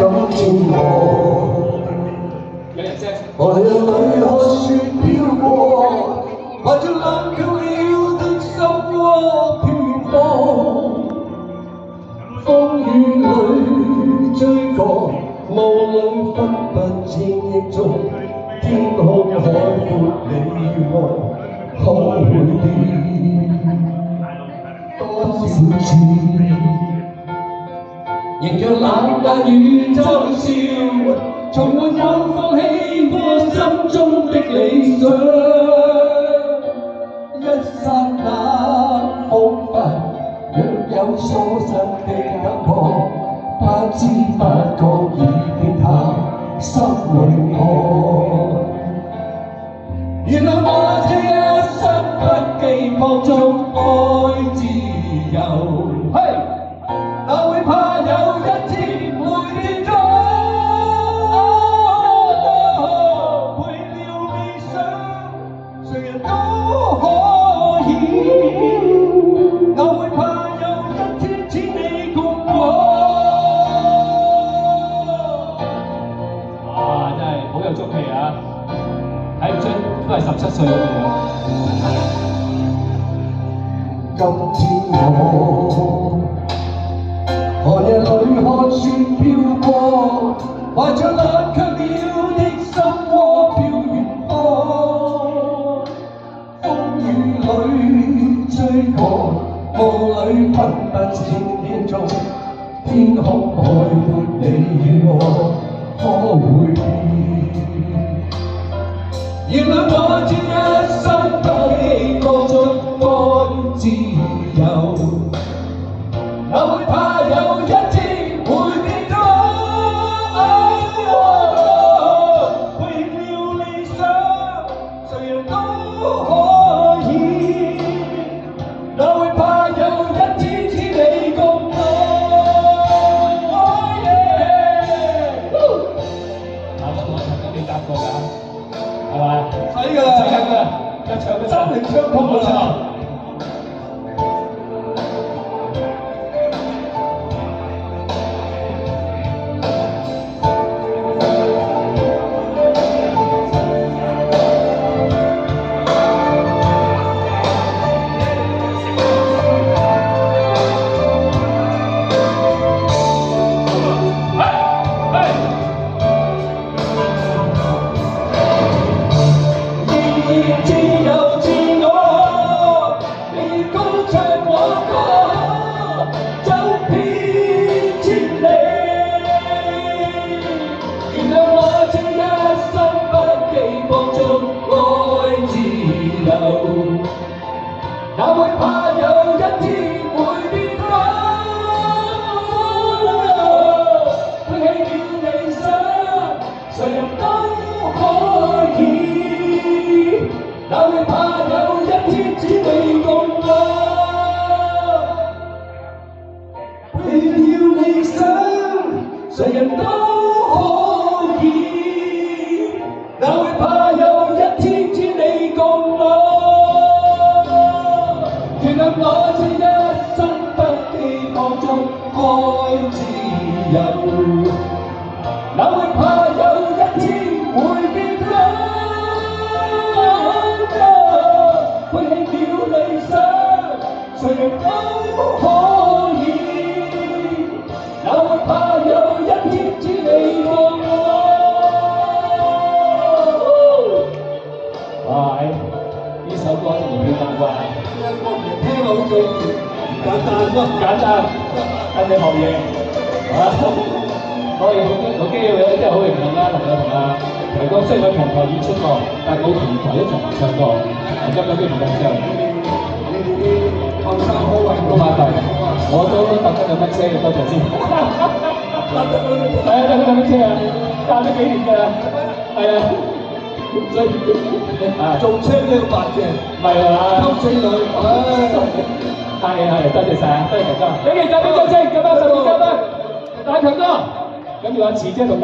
天我眼裏看雪飄過，懷着冷卻了的心窩飄泊，風雨裏追趕，霧裏分不清影蹤，天空海闊你我可會變多少次？迎着冷眼與嘲笑，從沒有放棄過心中的理想。一剎那彷彿若有所失的感覺，不知不覺已變淡心裏我。原來我這一生不羈放縱愛自由。哪會怕有一天會跌倒？為了理想，誰人都可以。哪會怕有一天只你共我？哇！真係好有中氣啊！睇唔出都係17歲嗰個樣。今天我寒夜裏看雪飄過，懷着冷卻了的心窩飄遠方。風雨裏追趕，霧裏分不清影蹤，天空海闊你與我可會變？原來我這一生不羈放縱愛自由。哪會怕有一天會跌倒？為了理想，誰人都可以。哪會怕有一天只你共我？我同陳德幾搭過㗎，係咪？使㗎啦，使緊㗎，一唱都真係唱通㗎啦。自由自我，你高唱我歌，走遍千里。原諒我這一生不羈放縱愛自由，哪會怕有一天會跌倒？背棄了理想，誰人都可以。哪會怕有一天只你共我？為了理想，誰人都可以。哪會怕有一天只你共我？原諒我這一生不羈放縱愛自由，哪會怕有一天會跌倒？背棄了理想，誰人都可以。哪會怕有一天只你共我？哇！呢首歌仲唔要咁啩？呢首歌聽落好似簡單咯，簡單，跟你學嘢，我亦好機會咧，真係好榮幸啦，能夠同提哥雖然佢同台演出過，但係冇同台一齊合唱過，今日機會咁上。你哋啲後生好運動冇問題，我都特登有乜車嘅，多謝先。係啊，特登有乜車啊？揸咗幾年㗎啦，係啊，所以做車都要白嘅，唔係啊，溝仔女，係，多謝晒，多謝強哥，俾其他俾掌聲，咁啊，12嘉賓，大強哥，跟住阿慈姐同大。